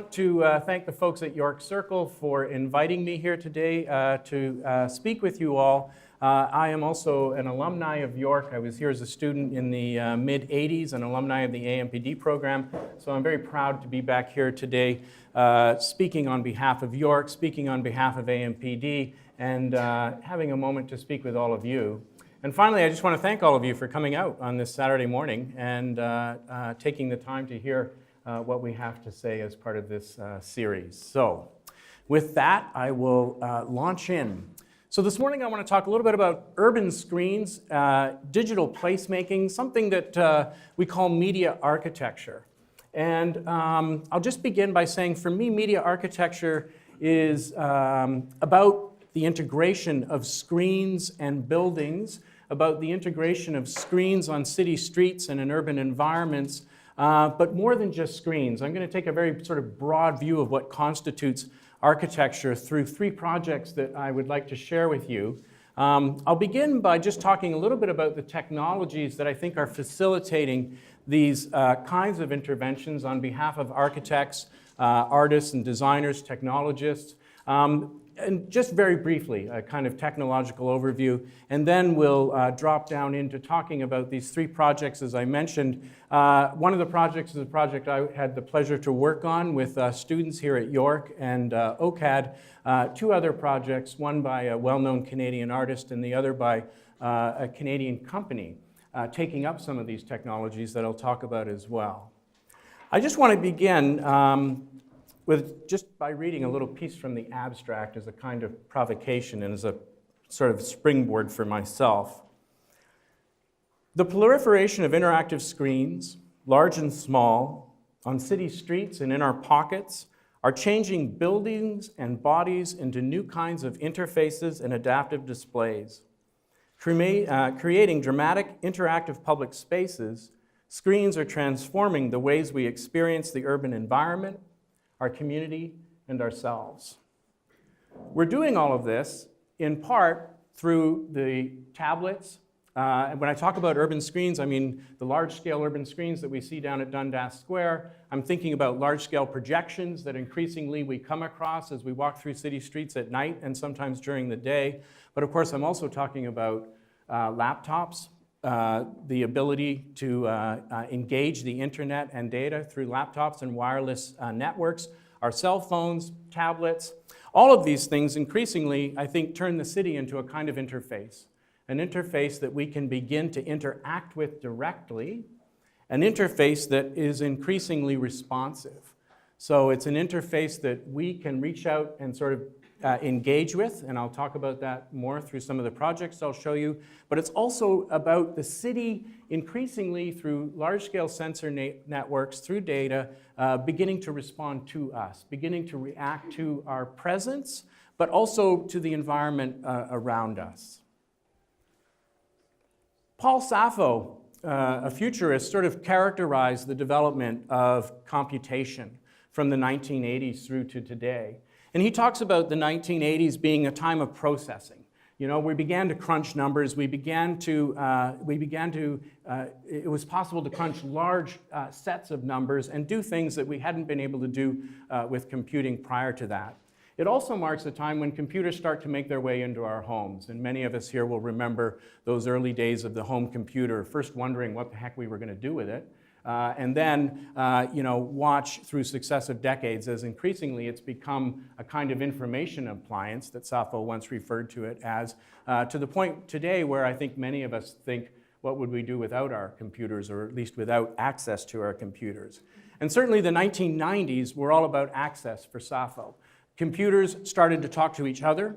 want to thank the folks at York Circle for inviting me here today to speak with you all. I am also an alumni of York. I was here as a student in the mid-'80s, an alumni of the AMPD program, so I'm very proud to be back here today speaking on behalf of York, speaking on behalf of AMPD, and having a moment to speak with all of you. And finally, I just want to thank all of you for coming out on this Saturday morning and taking the time to hear what we have to say as part of this series. So with that, I will launch in. So this morning I want to talk a little bit about urban screens, digital placemaking, something that we call media architecture. And I'll just begin by saying, for me, media architecture is about the integration of screens and buildings, about the integration of screens on city streets and in urban environments, but more than just screens. I'm going to take a very sort of broad view of what constitutes architecture through 3 projects that I would like to share with you. I'll begin by just talking a little bit about the technologies that I think are facilitating these kinds of interventions on behalf of architects, artists and designers, technologists. And just very briefly, a kind of technological overview, and then we'll drop down into talking about these 3 projects, as I mentioned. One of the projects is a project I had the pleasure to work on with students here at York and OCAD. 2 other projects, one by a well-known Canadian artist and the other by a Canadian company, taking up some of these technologies that I'll talk about as well. I just want to begin just by reading a little piece from the abstract as a kind of provocation and as a sort of springboard for myself. The proliferation of interactive screens, large and small, on city streets and in our pockets, are changing buildings and bodies into new kinds of interfaces and adaptive displays. Creating dramatic, interactive public spaces, screens are transforming the ways we experience the urban environment, our community, and ourselves. We're doing all of this in part through the tablets. And when I talk about urban screens, I mean the large-scale urban screens that we see down at Dundas Square. I'm thinking about large-scale projections that increasingly we come across as we walk through city streets at night and sometimes during the day. But of course, I'm also talking about laptops, the ability to engage the internet and data through laptops and wireless networks, our cell phones, tablets. All of these things increasingly, I think, turn the city into a kind of interface, an interface that we can begin to interact with directly, an interface that is increasingly responsive. So it's an interface that we can reach out and sort of engage with, and I'll talk about that more through some of the projects I'll show you. But it's also about the city increasingly through large-scale sensor networks, through data, beginning to respond to us, beginning to react to our presence, but also to the environment around us. Paul Sappho, a futurist, sort of characterized the development of computation from the 1980s through to today. And he talks about the 1980s being a time of processing. You know, we began to crunch numbers. It was possible to crunch large sets of numbers and do things that we hadn't been able to do with computing prior to that. It also marks a time when computers start to make their way into our homes. And many of us here will remember those early days of the home computer, first wondering what the heck we were going to do with it. And then, watch through successive decades as increasingly it's become a kind of information appliance that Sappho once referred to it as, to the point today where I think many of us think, what would we do without our computers, or at least without access to our computers? And certainly the 1990s were all about access for Sappho. Computers started to talk to each other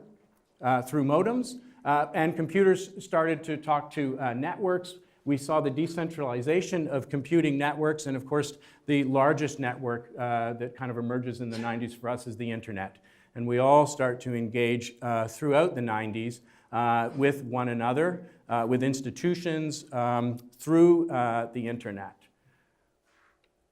through modems, and computers started to talk to networks. We saw the decentralization of computing networks, and of course, the largest network that kind of emerges in the 90s for us is the internet. And we all start to engage throughout the 90s with one another, with institutions, through the internet.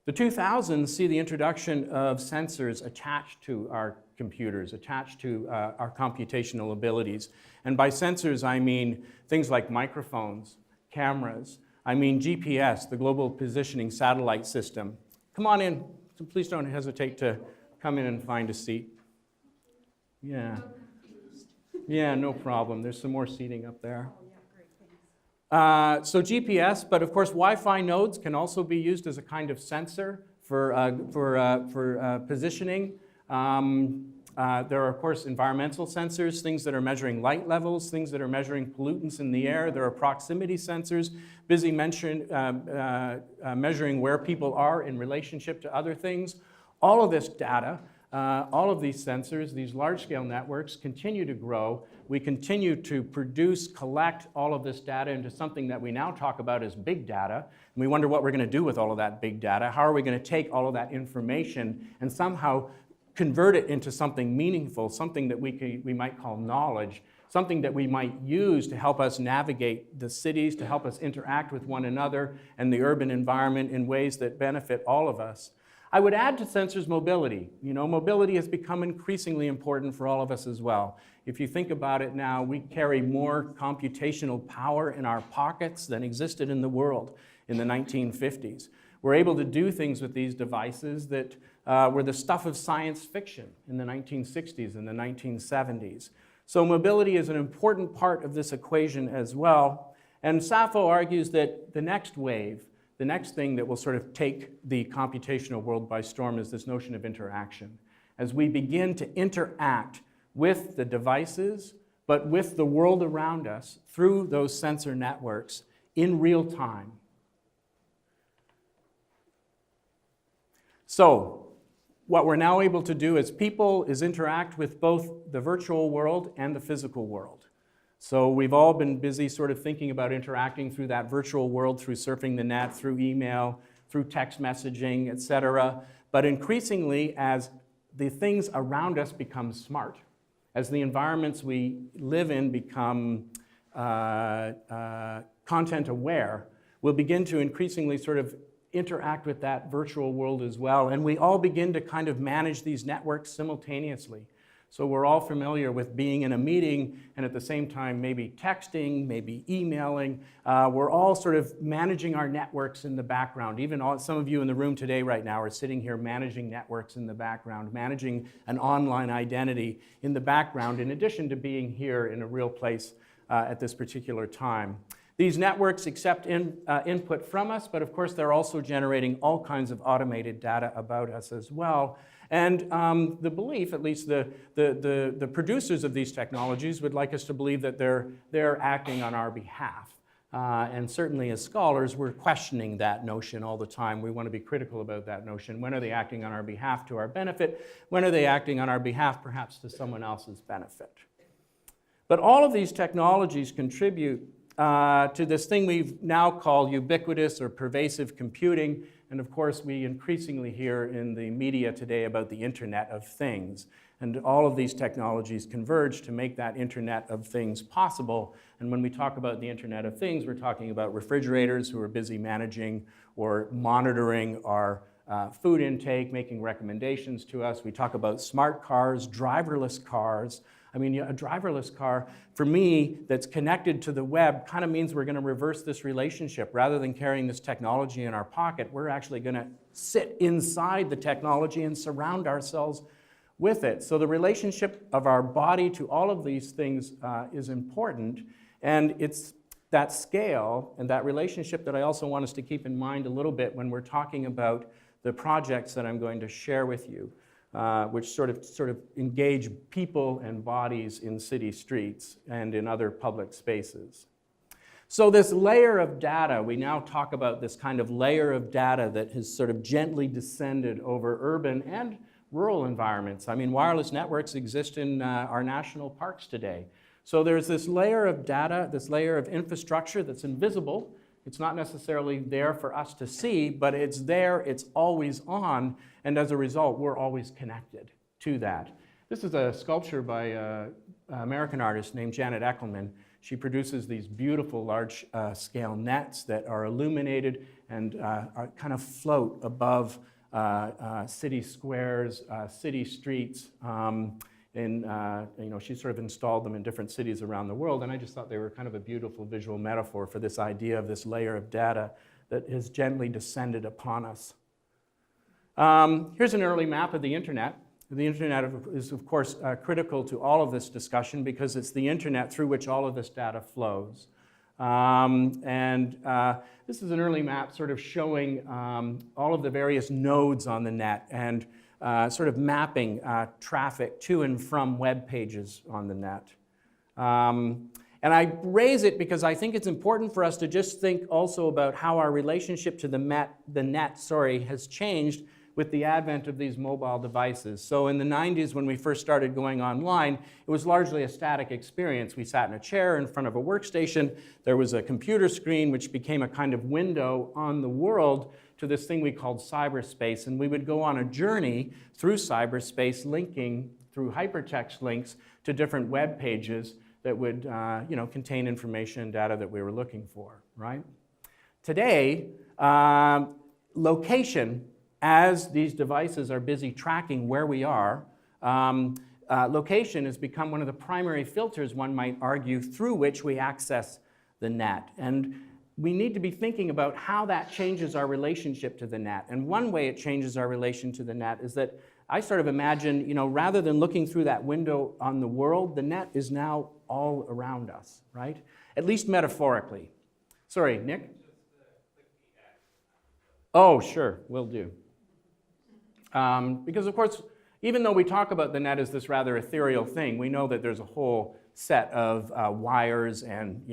The 2000s see the introduction of sensors attached to our computers, attached to our computational abilities. And by sensors, I mean things like microphones, cameras. I mean GPS, the Global Positioning Satellite System. Come on in, so please don't hesitate to come in and find a seat. Yeah. Yeah, no problem. There's some more seating up there. So GPS, but of course Wi-Fi nodes can also be used as a kind of sensor for positioning. There are, of course, environmental sensors, things that are measuring light levels, things that are measuring pollutants in the air. There are proximity sensors, busy measuring where people are in relationship to other things. All of this data, all of these sensors, these large-scale networks continue to grow. We continue to produce, collect all of this data into something that we now talk about as big data. And we wonder what we're going to do with all of that big data. How are we going to take all of that information and somehow convert it into something meaningful, something that we might call knowledge, something that we might use to help us navigate the cities, to help us interact with one another and the urban environment in ways that benefit all of us. I would add to sensors mobility. You know, mobility has become increasingly important for all of us as well. If you think about it now, we carry more computational power in our pockets than existed in the world in the 1950s. We're able to do things with these devices that were the stuff of science fiction in the 1960s and the 1970s. So mobility is an important part of this equation as well. And Sappho argues that the next wave, the next thing that will sort of take the computational world by storm is this notion of interaction. As we begin to interact with the devices, but with the world around us through those sensor networks in real time. So, what we're now able to do as people is interact with both the virtual world and the physical world. So we've all been busy sort of thinking about interacting through that virtual world, through surfing the net, through email, through text messaging, etc. But increasingly, as the things around us become smart, as the environments we live in become content aware, we'll begin to increasingly sort of interact with that virtual world as well. And we all begin to kind of manage these networks simultaneously. So we're all familiar with being in a meeting and at the same time maybe texting, maybe emailing. We're all sort of managing our networks in the background. Even some of you in the room today right now are sitting here managing networks in the background, managing an online identity in the background, in addition to being here in a real place at this particular time. These networks accept input from us, but of course they're also generating all kinds of automated data about us as well. And the belief, at least the producers of these technologies would like us to believe that they're acting on our behalf. And certainly as scholars, we're questioning that notion all the time. We want to be critical about that notion. When are they acting on our behalf to our benefit? When are they acting on our behalf perhaps to someone else's benefit? But all of these technologies contribute to this thing we've now called ubiquitous or pervasive computing. And of course, we increasingly hear in the media today about the Internet of Things. And all of these technologies converge to make that Internet of Things possible. And when we talk about the Internet of Things, we're talking about refrigerators who are busy managing or monitoring our food intake, making recommendations to us. We talk about smart cars, driverless cars. I mean, a driverless car, for me, that's connected to the web kind of means we're going to reverse this relationship. Rather than carrying this technology in our pocket, we're actually going to sit inside the technology and surround ourselves with it. So the relationship of our body to all of these things is important, and it's that scale and that relationship that I also want us to keep in mind a little bit when we're talking about the projects that I'm going to share with you. Which sort of engage people and bodies in city streets and in other public spaces. So this layer of data, we now talk about this kind of layer of data that has sort of gently descended over urban and rural environments. I mean, wireless networks exist in our national parks today. So there's this layer of data, this layer of infrastructure that's invisible. It's not necessarily there for us to see, but it's there, it's always on, and as a result, we're always connected to that. This is a sculpture by an American artist named Janet Eckelman. She produces these beautiful large-scale nets that are illuminated and kind of float above city squares, city streets. She sort of installed them in different cities around the world, and I just thought they were kind of a beautiful visual metaphor for this idea of this layer of data that has gently descended upon us. Here's an early map of the internet. The internet is, of course, critical to all of this discussion because it's the internet through which all of this data flows. This is an early map sort of showing all of the various nodes on the net and sort of mapping traffic to and from web pages on the net. And I raise it because I think it's important for us to just think also about how our relationship to the net has changed with the advent of these mobile devices. So in the 90s, when we first started going online, it was largely a static experience. We sat in a chair in front of a workstation. There was a computer screen, which became a kind of window on the world to this thing we called cyberspace. And we would go on a journey through cyberspace, linking through hypertext links to different web pages that would contain information and data that we were looking for, right? Today, location, as these devices are busy tracking where we are, location has become one of the primary filters, one might argue, through which we access the net. And we need to be thinking about how that changes our relationship to the net. And one way it changes our relation to the net is that I sort of imagine, rather than looking through that window on the world, the net is now all around us, right? At least metaphorically. Sorry, Nick? Oh, sure, will do. Because, of course, even though we talk about the net as this rather ethereal thing, we know that there's a whole set of wires and,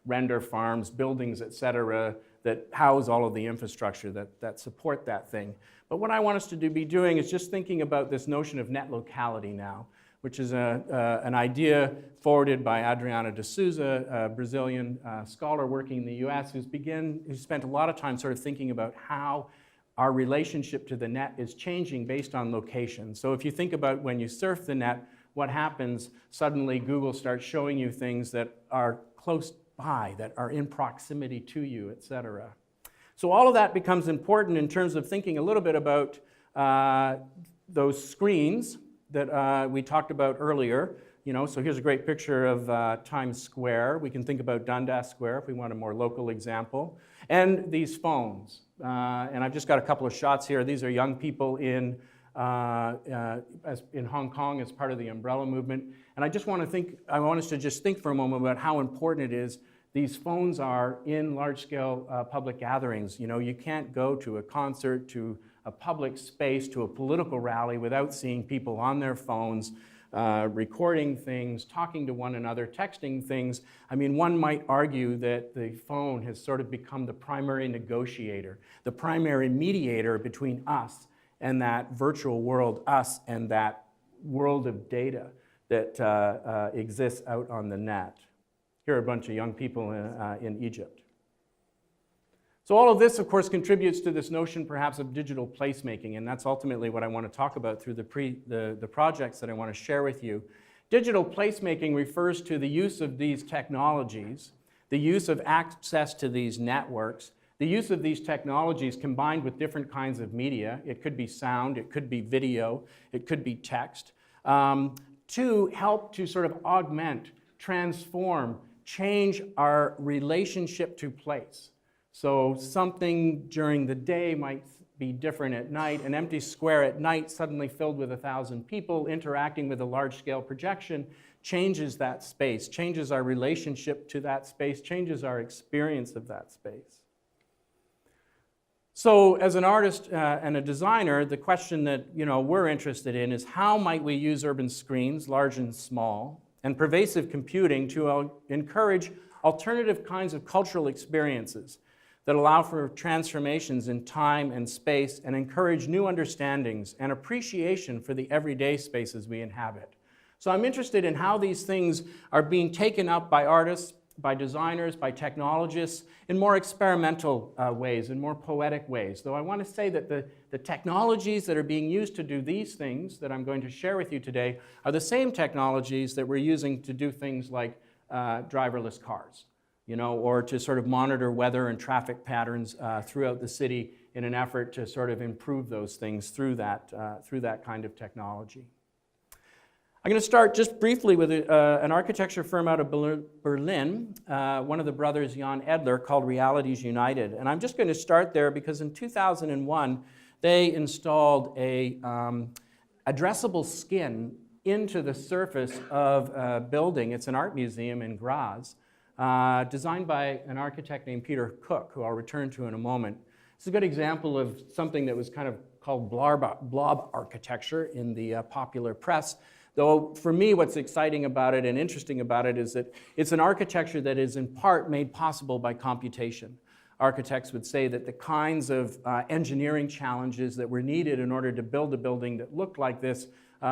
render farms, buildings, et cetera, that house all of the infrastructure that support that thing. But what I want us to be doing is just thinking about this notion of net locality now, which is an idea forwarded by Adriana de Souza, a Brazilian scholar working in the US, who's spent a lot of time sort of thinking about how our relationship to the net is changing based on location. So if you think about when you surf the net, what happens? Suddenly Google starts showing you things that are close by, that are in proximity to you, et cetera. So all of that becomes important in terms of thinking a little bit about those screens that we talked about earlier. So here's a great picture of Times Square. We can think about Dundas Square if we want a more local example. And these phones. And I've just got a couple of shots here. These are young people in Hong Kong as part of the umbrella movement. And I want us to just think for a moment about how important it is these phones are in large-scale public gatherings. You can't go to a concert, to a public space, to a political rally without seeing people on their phones, recording things, talking to one another, texting things. I mean, one might argue that the phone has sort of become the primary negotiator, the primary mediator between us and that virtual world, us and that world of data that exists out on the net. Here are a bunch of young people in Egypt. So all of this, of course, contributes to this notion perhaps of digital placemaking, and that's ultimately what I want to talk about through the projects that I want to share with you. Digital placemaking refers to the use of these technologies, the use of access to these networks, the use of these technologies combined with different kinds of media. It could be sound, it could be video, it could be text, to help to sort of augment, transform, change our relationship to place. So something during the day might be different at night. An empty square at night suddenly filled with 1,000 people interacting with a large-scale projection changes that space, changes our relationship to that space, changes our experience of that space. So as an artist and a designer, the question that we're interested in is how might we use urban screens, large and small, and pervasive computing to encourage alternative kinds of cultural experiences that allow for transformations in time and space and encourage new understandings and appreciation for the everyday spaces we inhabit. So I'm interested in how these things are being taken up by artists, by designers, by technologists in more experimental ways, in more poetic ways. Though I want to say that the technologies that are being used to do these things that I'm going to share with you today are the same technologies that we're using to do things like driverless cars, or to sort of monitor weather and traffic patterns throughout the city in an effort to sort of improve those things through that kind of technology. I'm going to start just briefly with an architecture firm out of Berlin, one of the brothers, Jan Edler, called Realities United. And I'm just going to start there because in 2001, they installed addressable skin into the surface of a building. It's an art museum in Graz, designed by an architect named Peter Cook, who I'll return to in a moment. It's a good example of something that was kind of called blob architecture in the popular press. Though for me, what's exciting about it and interesting about it is that it's an architecture that is in part made possible by computation. Architects would say that the kinds of engineering challenges that were needed in order to build a building that looked like this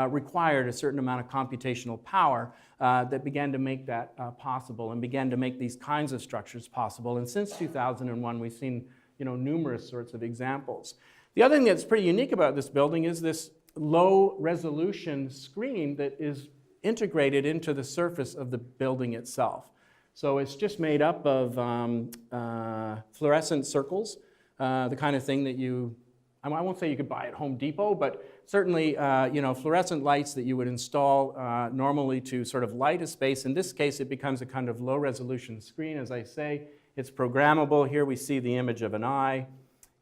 required a certain amount of computational power that began to make that possible and began to make these kinds of structures possible. And since 2001, we've seen numerous sorts of examples. The other thing that's pretty unique about this building is this low resolution screen that is integrated into the surface of the building itself. So it's just made up of fluorescent circles, the kind of thing that I won't say you could buy at Home Depot, but certainly fluorescent lights that you would install normally to sort of light a space. In this case, it becomes a kind of low resolution screen. As I say, it's programmable. Here we see the image of an eye.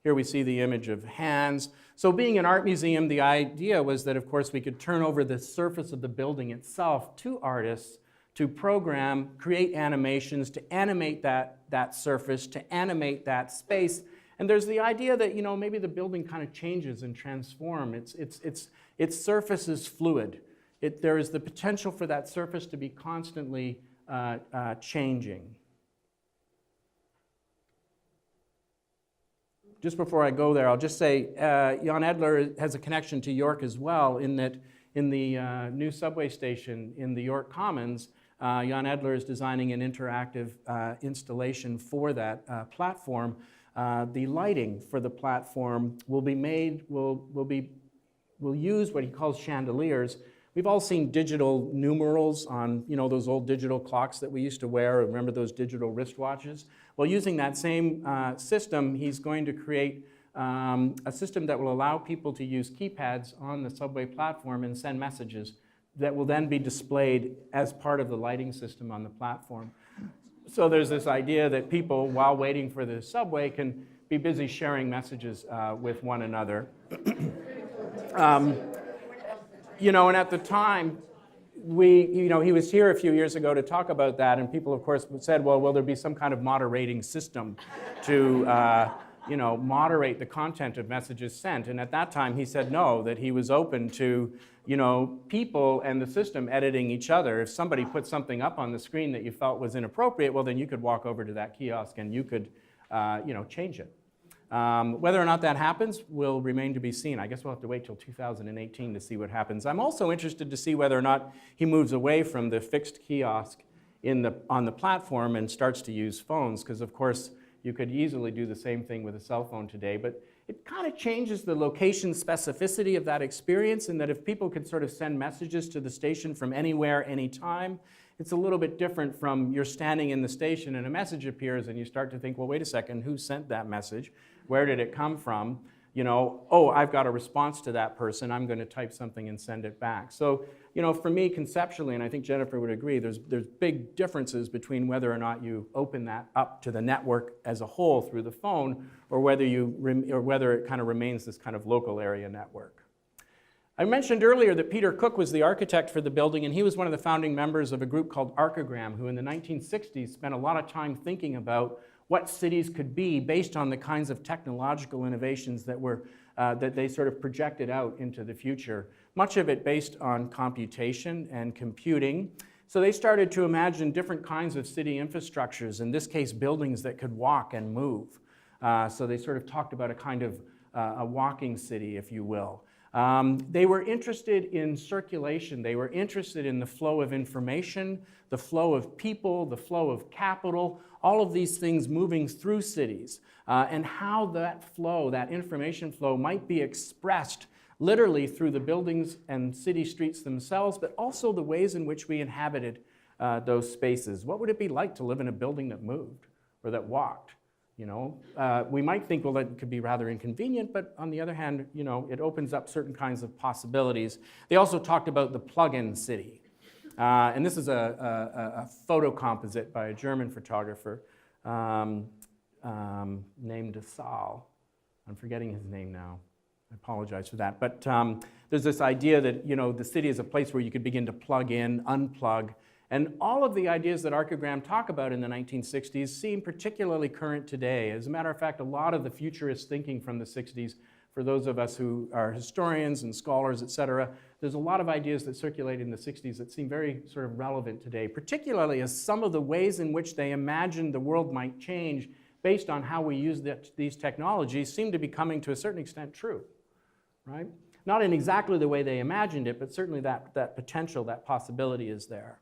Here we see the image of hands. So being an art museum, the idea was that, of course, we could turn over the surface of the building itself to artists to program, create animations, to animate that surface, to animate that space. And there's the idea that maybe the building kind of changes and transforms. Its surface is fluid. There is the potential for that surface to be constantly changing. Just before I go there, I'll just say Jan Edler has a connection to York as well, in that in the new subway station in the York Commons, Jan Edler is designing an interactive installation for that platform. The lighting for the platform will use what he calls chandeliers. We've all seen digital numerals on those old digital clocks that we used to wear. Remember those digital wristwatches? Well, using that same system, he's going to create a system that will allow people to use keypads on the subway platform and send messages that will then be displayed as part of the lighting system on the platform. So there's this idea that people, while waiting for the subway, can be busy sharing messages with one another. And at the time, he was here a few years ago to talk about that, and people, of course, said, well, will there be some kind of moderating system to, moderate the content of messages sent? And at that time, he said no, that he was open to, people and the system editing each other. If somebody put something up on the screen that you felt was inappropriate, well, then you could walk over to that kiosk and you could, change it. Whether or not that happens will remain to be seen. I guess we'll have to wait till 2018 to see what happens. I'm also interested to see whether or not he moves away from the fixed kiosk on the platform and starts to use phones, because of course you could easily do the same thing with a cell phone today, but it kind of changes the location specificity of that experience, in that if people could sort of send messages to the station from anywhere, anytime, it's a little bit different from you're standing in the station and a message appears and you start to think, well, wait a second, who sent that message? Where did it come from? Oh, I've got a response to that person. I'm going to type something and send it back. So, for me, conceptually, and I think Jennifer would agree, there's big differences between whether or not you open that up to the network as a whole through the phone, or whether it kind of remains this kind of local area network. I mentioned earlier that Peter Cook was the architect for the building, and he was one of the founding members of a group called Archigram, who in the 1960s spent a lot of time thinking about what cities could be based on the kinds of technological innovations that they sort of projected out into the future, much of it based on computation and computing. So they started to imagine different kinds of city infrastructures, in this case buildings that could walk and move. So they sort of talked about a kind of a walking city, if you will. They were interested in circulation. They were interested in the flow of information, the flow of people, the flow of capital, all of these things moving through cities, and how that flow, that information flow, might be expressed literally through the buildings and city streets themselves, but also the ways in which we inhabited those spaces. What would it be like to live in a building that moved or that walked? We might think, well, that could be rather inconvenient, but on the other hand, it opens up certain kinds of possibilities. They also talked about the plug-in city. And this is a photo composite by a German photographer named Saal. I'm forgetting his name now. I apologize for that. But there's this idea that, you know, the city is a place where you could begin to plug in, unplug. And all of the ideas that Archigram talk about in the 1960s seem particularly current today. As a matter of fact, a lot of the futurist thinking from the 60s, for those of us who are historians and scholars, et cetera, there's a lot of ideas that circulate in the 60s that seem very sort of relevant today, particularly as some of the ways in which they imagined the world might change based on how we use these technologies seem to be coming to a certain extent true, right? Not in exactly the way they imagined it, but certainly that potential, that possibility is there.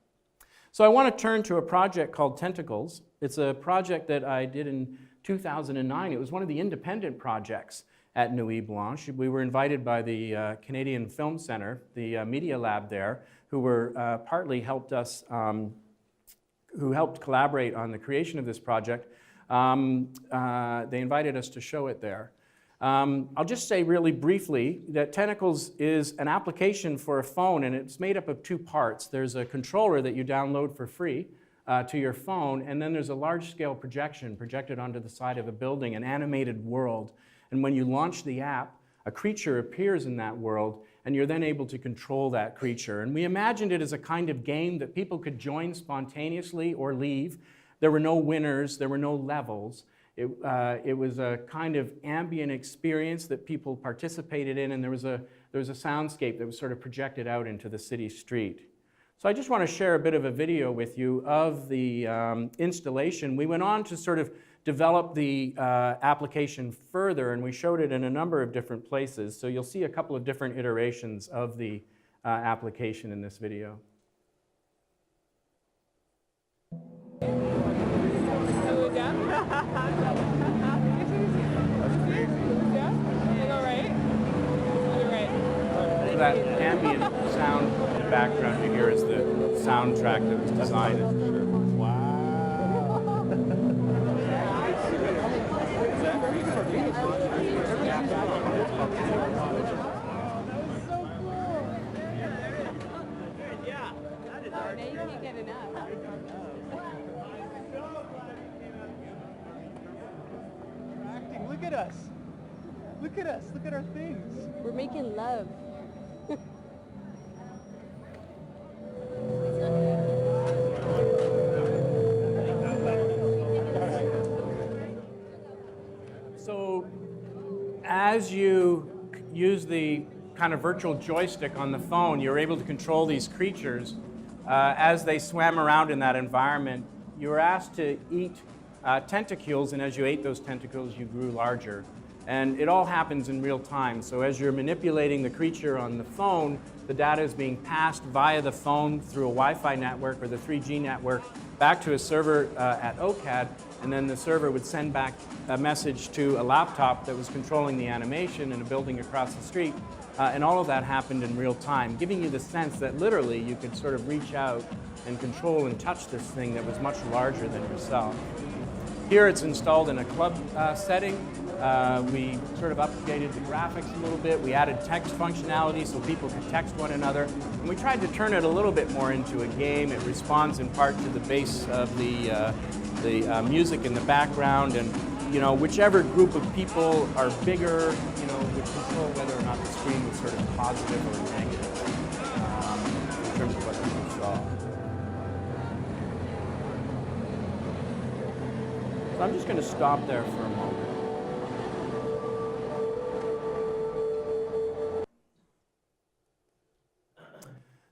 So I want to turn to a project called Tentacles. It's a project that I did in 2009. It was one of the independent projects at Nuit Blanche. We were invited by the Canadian Film Centre, the Media Lab there, who were partly helped us, who helped collaborate on the creation of this project. They invited us to show it there. I'll just say really briefly that Tentacles is an application for a phone, and it's made up of two parts. There's a controller that you download for free to your phone, and then there's a large-scale projection projected onto the side of a building, an animated world. And when you launch the app, a creature appears in that world, and you're then able to control that creature. And we imagined it as a kind of game that people could join spontaneously or leave. There were no winners, there were no levels. It was a kind of ambient experience that people participated in, and there was a soundscape that was sort of projected out into the city street. So I just want to share a bit of a video with you of the installation. We went on to sort of develop the application further, and we showed it in a number of different places. So you'll see a couple of different iterations of the application in this video. So that ambient sound in the background you hear is the soundtrack that was designed. Look at us. Look at us. Look at our things. We're making love. So as you use the kind of virtual joystick on the phone, you're able to control these creatures as they swam around in that environment. You were asked to eat tentacles, and as you ate those tentacles, you grew larger. And it all happens in real time. So as you're manipulating the creature on the phone, the data is being passed via the phone through a Wi-Fi network or the 3G network back to a server at OCAD, and then the server would send back a message to a laptop that was controlling the animation in a building across the street. And all of that happened in real time, giving you the sense that literally you could sort of reach out and control and touch this thing that was much larger than yourself. Here it's installed in a club setting. We sort of updated the graphics a little bit. We added text functionality so people could text one another. And we tried to turn it a little bit more into a game. It responds in part to the bass of the music in the background. And you know, whichever group of people are bigger, you know, would control whether or not the screen was sort of positive or negative in terms of what people saw. So I'm just going to stop there for a moment.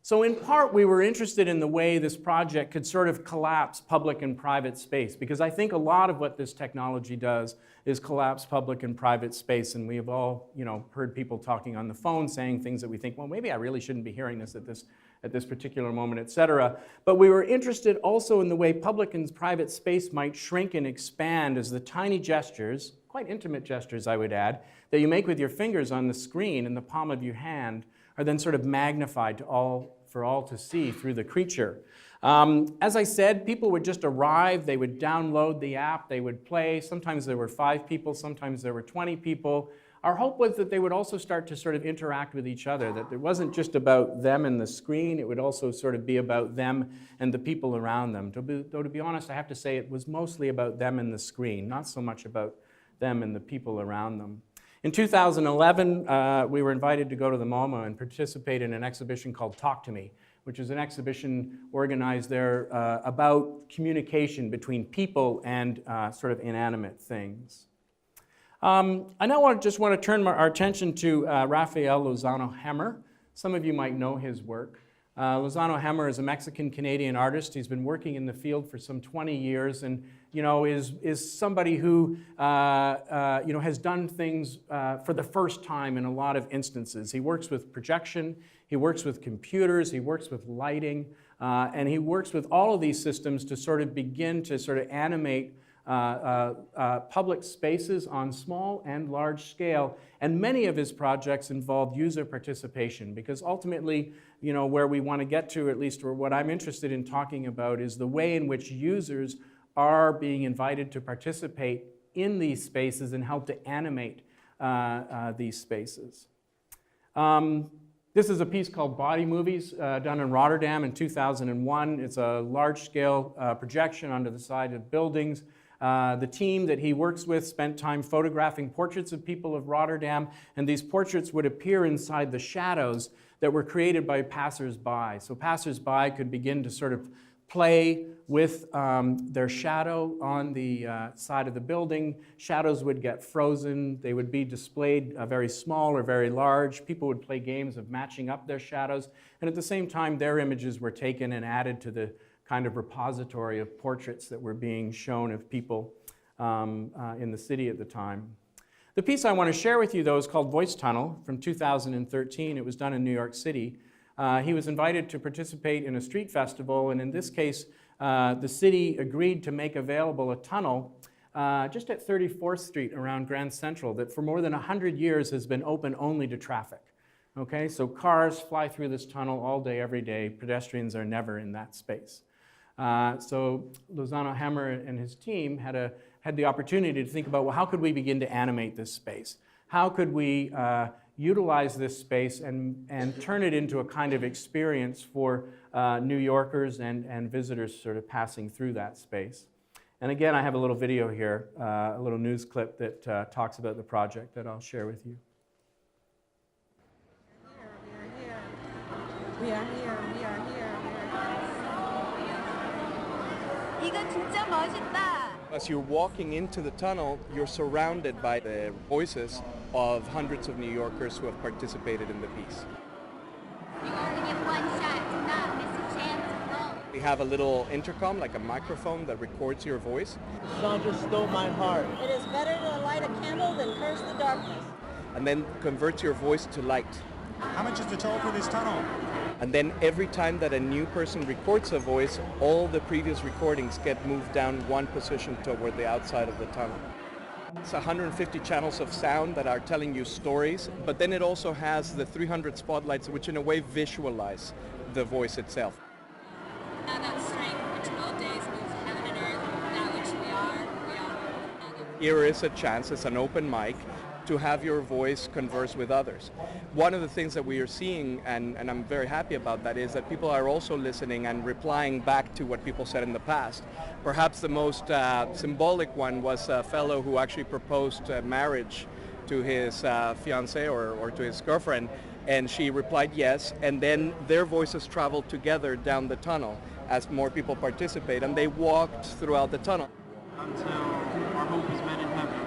So in part, we were interested in the way this project could sort of collapse public and private space, because I think a lot of what this technology does is collapse public and private space, and we have all, you know, heard people talking on the phone saying things that we think, well, maybe I really shouldn't be hearing this at this particular moment, et cetera. But we were interested also in the way public and private space might shrink and expand as the tiny gestures, quite intimate gestures I would add, that you make with your fingers on the screen in the palm of your hand are then sort of magnified for all to see through the creature. As I said, people would just arrive, they would download the app, they would play. Sometimes there were 5 people, sometimes there were 20 people. Our hope was that they would also start to sort of interact with each other, that it wasn't just about them and the screen, it would also sort of be about them and the people around them. Though to be honest, I have to say it was mostly about them and the screen, not so much about them and the people around them. In 2011, we were invited to go to the MoMA and participate in an exhibition called Talk to Me, which is an exhibition organized there about communication between people and sort of inanimate things. I now just want to turn our attention to Rafael Lozano-Hemmer. Some of you might know his work. Lozano-Hemmer is a Mexican-Canadian artist. He's been working in the field for some 20 years and is somebody who has done things for the first time in a lot of instances. He works with projection, he works with computers, he works with lighting, and he works with all of these systems to sort of begin to sort of animate public spaces on small and large scale. And many of his projects involve user participation, because ultimately, where we want to get to, at least, or what I'm interested in talking about, is the way in which users are being invited to participate in these spaces and help to animate these spaces. This is a piece called Body Movies, done in Rotterdam in 2001. It's a large-scale projection onto the side of buildings. The team that he works with spent time photographing portraits of people of Rotterdam, and these portraits would appear inside the shadows that were created by passers-by. So passers-by could begin to sort of play with their shadow on the side of the building. Shadows would get frozen. They would be displayed very small or very large. People would play games of matching up their shadows. And at the same time, their images were taken and added to the kind of repository of portraits that were being shown of people in the city at the time. The piece I want to share with you, though, is called Voice Tunnel from 2013. It was done in New York City. He was invited to participate in a street festival, and in this case, the city agreed to make available a tunnel just at 34th Street around Grand Central that for more than 100 years has been open only to traffic. Okay, so cars fly through this tunnel all day, every day. Pedestrians are never in that space. So Lozano-Hemmer and his team had the opportunity to think about, well, how could we begin to animate this space? How could we utilize this space and turn it into a kind of experience for New Yorkers and visitors sort of passing through that space? And again, I have a little video here, a little news clip that talks about the project that I'll share with you. We are here. 이거 진짜 멋있다. As you're walking into the tunnel, you're surrounded by the voices of hundreds of New Yorkers who have participated in the piece. You only get one shot. Do not miss a chance to blow. We have a little intercom, like a microphone that records your voice. Sandra stole my heart. It is better to light a candle than curse the darkness. And then converts your voice to light. How much is the toll for this tunnel? And then every time that a new person records a voice, all the previous recordings get moved down one position toward the outside of the tunnel. It's 150 channels of sound that are telling you stories, but then it also has the 300 spotlights which in a way visualize the voice itself. Now that strength which in old days moved heaven and earth, that which we are. Here is a chance, it's an open mic, to have your voice converse with others. One of the things that we are seeing, and I'm very happy about that, is that people are also listening and replying back to what people said in the past. Perhaps the most symbolic one was a fellow who actually proposed marriage to his fiancée or to his girlfriend, and she replied yes, and then their voices traveled together down the tunnel as more people participate, and they walked throughout the tunnel. Until our hope is met in heaven.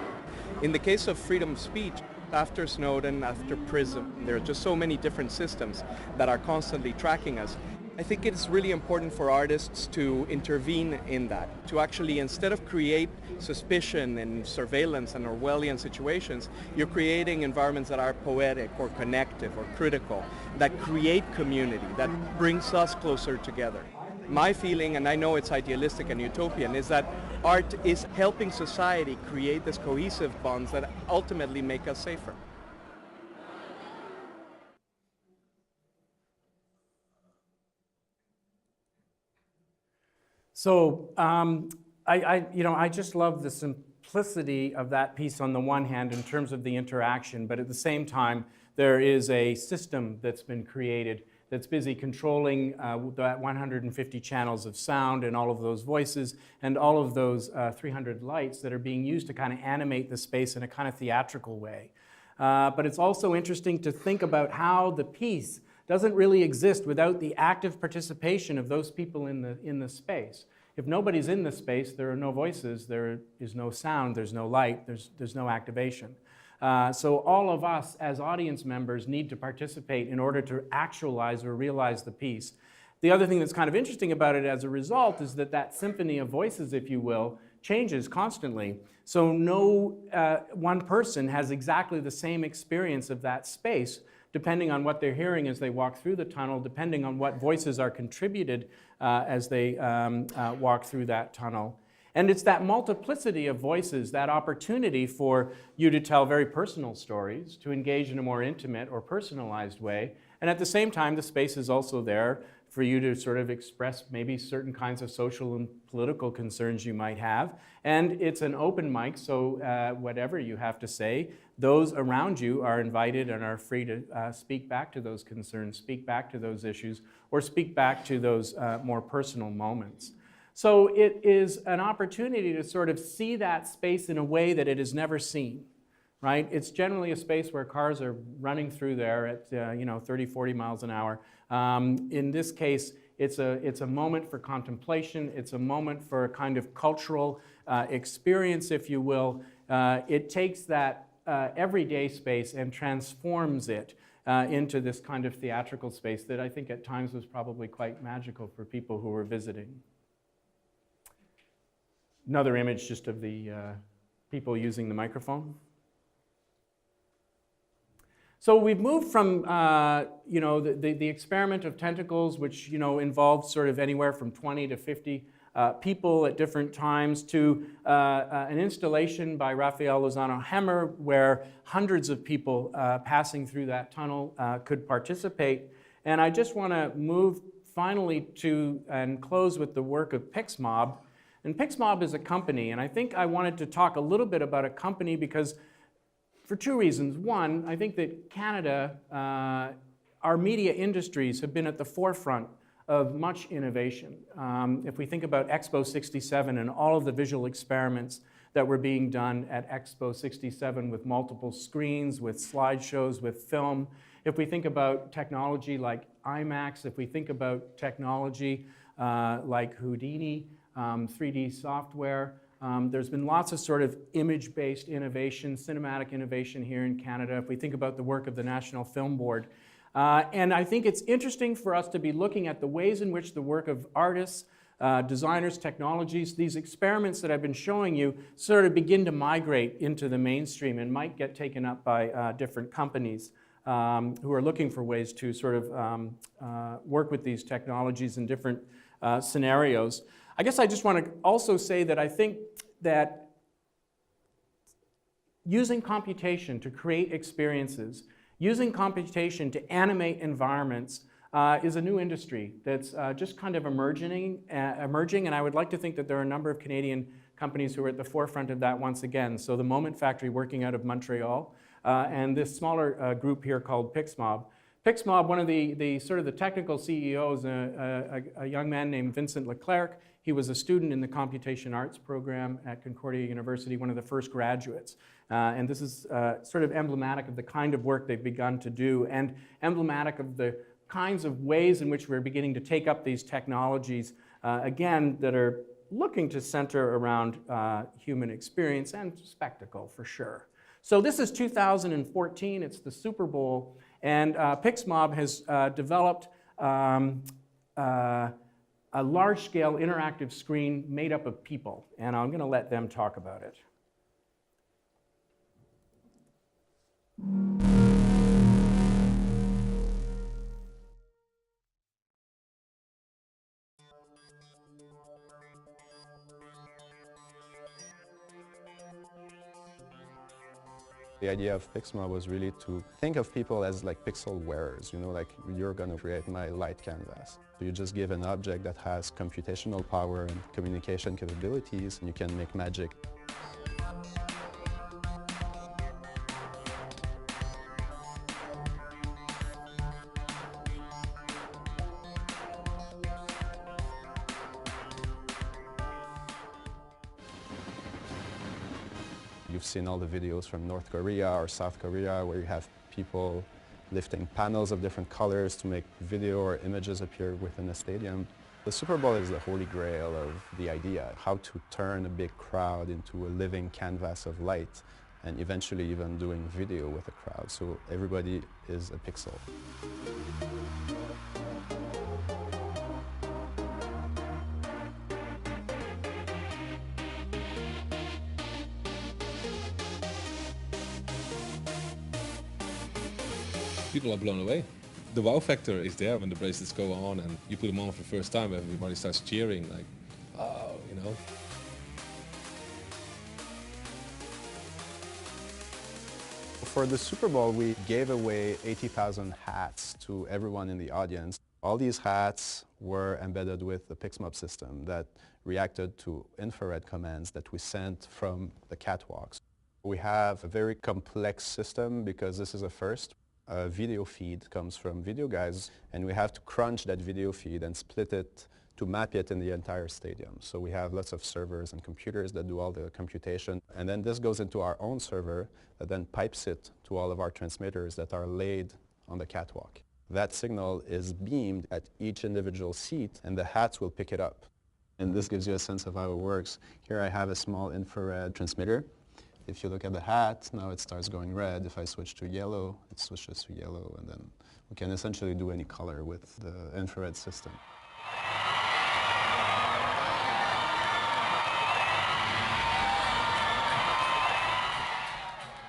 In the case of freedom of speech, after Snowden, after PRISM, there are just so many different systems that are constantly tracking us. I think it's really important for artists to intervene in that, to actually, instead of create suspicion and surveillance and Orwellian situations, you're creating environments that are poetic or connective or critical, that create community, that brings us closer together. My feeling, and I know it's idealistic and utopian, is that art is helping society create this cohesive bonds that ultimately make us safer. So I just love the simplicity of that piece on the one hand in terms of the interaction, but at the same time, there is a system that's been created that's busy controlling that 150 channels of sound and all of those voices and all of those 300 lights that are being used to kind of animate the space in a kind of theatrical way. But it's also interesting to think about how the piece doesn't really exist without the active participation of those people in the space. If nobody's in the space, there are no voices, there is no sound, there's no light, there's no activation. So all of us as audience members need to participate in order to actualize or realize the piece. The other thing that's kind of interesting about it as a result is that that symphony of voices, if you will, changes constantly. So no one person has exactly the same experience of that space, depending on what they're hearing as they walk through the tunnel, depending on what voices are contributed as they walk through that tunnel. And it's that multiplicity of voices, that opportunity for you to tell very personal stories, to engage in a more intimate or personalized way. And at the same time, the space is also there for you to sort of express maybe certain kinds of social and political concerns you might have. And it's an open mic, so whatever you have to say, those around you are invited and are free to speak back to those concerns, speak back to those issues, or speak back to those more personal moments. So it is an opportunity to sort of see that space in a way that it is never seen, right? It's generally a space where cars are running through there at 30, 40 miles an hour. In this case, it's a moment for contemplation. It's a moment for a kind of cultural experience, if you will. It takes that everyday space and transforms it into this kind of theatrical space that I think at times was probably quite magical for people who were visiting. Another image just of the people using the microphone. So we've moved from the experiment of Tentacles, which involved sort of anywhere from 20 to 50 people at different times, to an installation by Rafael Lozano-Hemmer where hundreds of people passing through that tunnel could participate. And I just want to move finally to and close with the work of PixMob. And PixMob is a company, and I think I wanted to talk a little bit about a company because for two reasons. One, I think that Canada, our media industries have been at the forefront of much innovation. If we think about Expo 67 and all of the visual experiments that were being done at Expo 67 with multiple screens, with slideshows, with film, if we think about technology like IMAX, if we think about technology like Houdini, 3D software, there's been lots of sort of image-based innovation, cinematic innovation here in Canada. If we think about the work of the National Film Board. And I think it's interesting for us to be looking at the ways in which the work of artists, designers, technologies, these experiments that I've been showing you sort of begin to migrate into the mainstream and might get taken up by different companies who are looking for ways to sort of work with these technologies in different scenarios. I guess I just want to also say that I think that using computation to create experiences, using computation to animate environments is a new industry that's just kind of emerging, and I would like to think that there are a number of Canadian companies who are at the forefront of that once again. So the Moment Factory working out of Montreal, and this smaller group here called PixMob. PixMob, one of the sort of the technical CEOs, a young man named Vincent Leclerc. He was a student in the Computation Arts program at Concordia University, one of the first graduates. And this is sort of emblematic of the kind of work they've begun to do and emblematic of the kinds of ways in which we're beginning to take up these technologies, again, that are looking to center around human experience and spectacle for sure. So this is 2014, it's the Super Bowl, and PixMob has developed a large-scale interactive screen made up of people, and I'm going to let them talk about it. The idea of PixMob was really to think of people as like pixel wearers, like you're going to create my light canvas. So you just give an object that has computational power and communication capabilities, and you can make magic. You've seen all the videos from North Korea or South Korea where you have people lifting panels of different colors to make video or images appear within a stadium. The Super Bowl is the holy grail of the idea, how to turn a big crowd into a living canvas of light and eventually even doing video with a crowd, so everybody is a pixel. People are blown away. The wow factor is there when the bracelets go on and you put them on for the first time. Everybody starts cheering, like, oh, you know. For the Super Bowl, we gave away 80,000 hats to everyone in the audience. All these hats were embedded with the PixMob system that reacted to infrared commands that we sent from the catwalks. We have a very complex system because this is a first. A video feed comes from video guys, and we have to crunch that video feed and split it to map it in the entire stadium. So we have lots of servers and computers that do all the computation, and then this goes into our own server that then pipes it to all of our transmitters that are laid on the catwalk. That signal is beamed at each individual seat, and the hats will pick it up. And this gives you a sense of how it works. Here I have a small infrared transmitter. If you look at the hat, now it starts going red. If I switch to yellow, it switches to yellow, and then we can essentially do any color with the infrared system.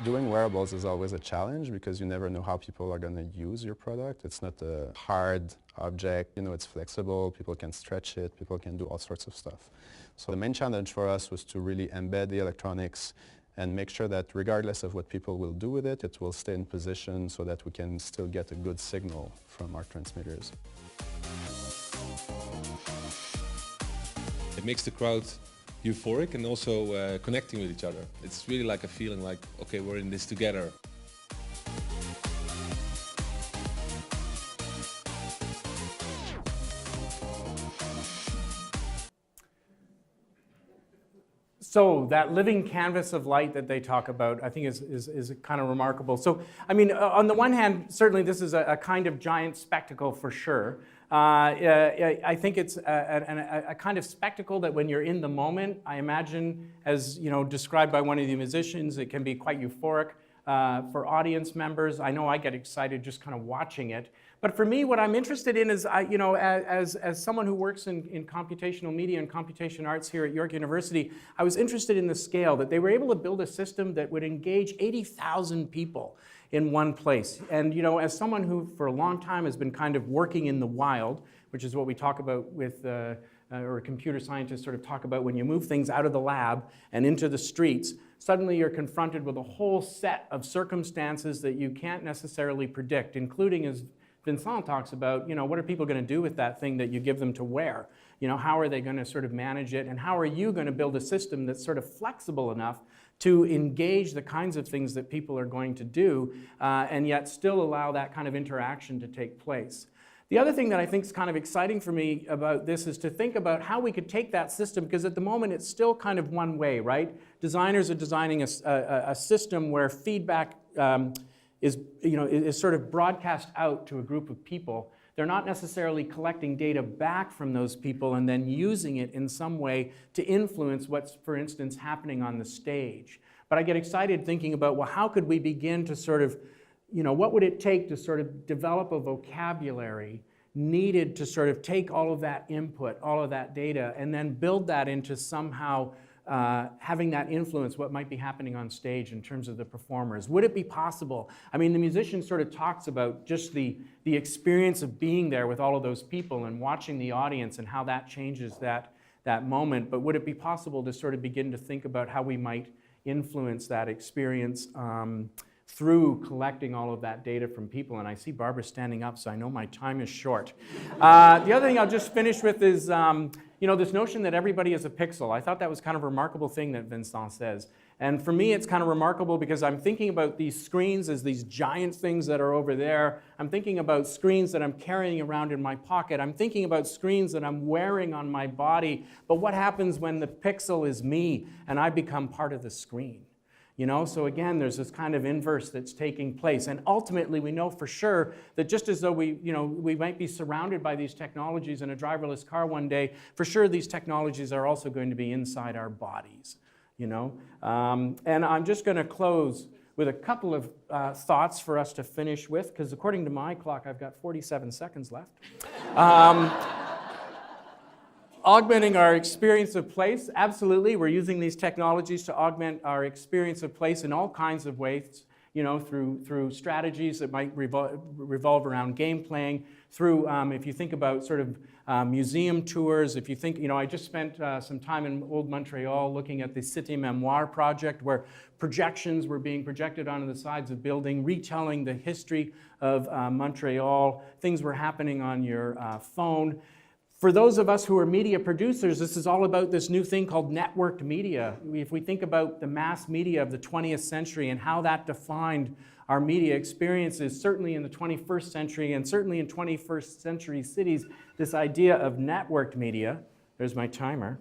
Doing wearables is always a challenge because you never know how people are going to use your product. It's not a hard object, you know, it's flexible, people can stretch it, people can do all sorts of stuff. So the main challenge for us was to really embed the electronics and make sure that regardless of what people will do with it, it will stay in position so that we can still get a good signal from our transmitters. It makes the crowd euphoric and also connecting with each other. It's really like a feeling like, okay, we're in this together. So that living canvas of light that they talk about, I think is kind of remarkable. So, I mean, on the one hand, certainly this is a kind of giant spectacle for sure. I think it's a kind of spectacle that when you're in the moment, I imagine, as you know, described by one of the musicians, it can be quite euphoric for audience members. I know I get excited just kind of watching it. But for me, what I'm interested in is, you know, as someone who works in computational media and computation arts here at York University, I was interested in the scale, that they were able to build a system that would engage 80,000 people in one place. And, you know, as someone who for a long time has been kind of working in the wild, which is what we talk about with, or computer scientists sort of talk about when you move things out of the lab and into the streets, suddenly you're confronted with a whole set of circumstances that you can't necessarily predict, including, as Vincent talks about, you know, what are people going to do with that thing that you give them to wear? You know, how are they going to sort of manage it? And how are you going to build a system that's sort of flexible enough to engage the kinds of things that people are going to do and yet still allow that kind of interaction to take place? The other thing that I think is kind of exciting for me about this is to think about how we could take that system, because at the moment it's still kind of one way, right? Designers are designing a system where feedback is sort of broadcast out to a group of people. They're not necessarily collecting data back from those people and then using it in some way to influence what's, for instance, happening on the stage. But I get excited thinking about, well, how could we begin to sort of, you know, what would it take to sort of develop a vocabulary needed to sort of take all of that input, all of that data, and then build that into somehow having that influence what might be happening on stage in terms of the performers. Would it be possible? I mean, the musician sort of talks about just the experience of being there with all of those people and watching the audience and how that changes that moment. But would it be possible to sort of begin to think about how we might influence that experience through collecting all of that data from people? And I see Barbara standing up, so I know my time is short. The other thing I'll just finish with is, you know, this notion that everybody is a pixel. I thought that was kind of a remarkable thing that Vincent says. And for me, it's kind of remarkable because I'm thinking about these screens as these giant things that are over there. I'm thinking about screens that I'm carrying around in my pocket. I'm thinking about screens that I'm wearing on my body. But what happens when the pixel is me and I become part of the screen? You know, so again, there's this kind of inverse that's taking place. And ultimately, we know for sure that just as though we might be surrounded by these technologies in a driverless car one day, for sure these technologies are also going to be inside our bodies, you know. And I'm just going to close with a couple of thoughts for us to finish with, because according to my clock, I've got 47 seconds left. Augmenting our experience of place, absolutely. We're using these technologies to augment our experience of place in all kinds of ways, you know, through strategies that might revolve around game playing, through, if you think about sort of museum tours, if you think, you know, I just spent some time in old Montreal looking at the Cité Mémoire project, where projections were being projected onto the sides of buildings, retelling the history of Montreal. Things were happening on your phone. For those of us who are media producers, this is all about this new thing called networked media. If we think about the mass media of the 20th century and how that defined our media experiences, certainly in the 21st century and certainly in 21st century cities, this idea of networked media, there's my timer,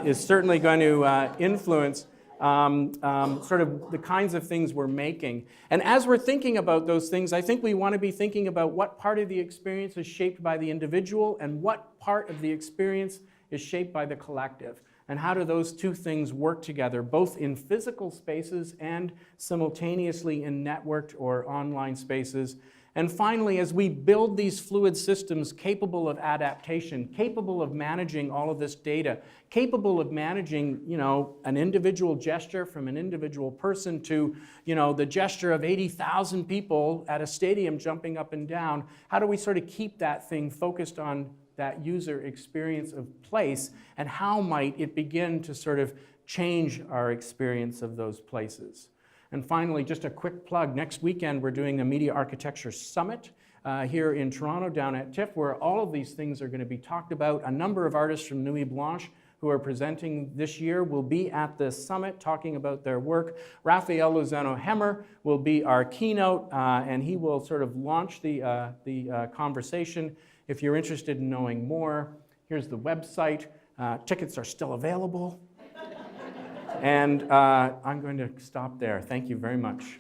is certainly going to influence sort of the kinds of things we're making. And as we're thinking about those things, I think we want to be thinking about what part of the experience is shaped by the individual and what part of the experience is shaped by the collective. And how do those two things work together, both in physical spaces and simultaneously in networked or online spaces. And finally, as we build these fluid systems capable of adaptation, capable of managing all of this data, capable of managing, you know, an individual gesture from an individual person to, you know, the gesture of 80,000 people at a stadium jumping up and down, how do we sort of keep that thing focused on that user experience of place, and how might it begin to sort of change our experience of those places? And finally, just a quick plug. Next weekend, we're doing a Media Architecture Summit here in Toronto down at TIFF, where all of these things are going to be talked about. A number of artists from Nuit Blanche who are presenting this year will be at this summit talking about their work. Rafael Lozano-Hemmer will be our keynote, and he will sort of launch the conversation. If you're interested in knowing more, here's the website. Tickets are still available. And I'm going to stop there. Thank you very much.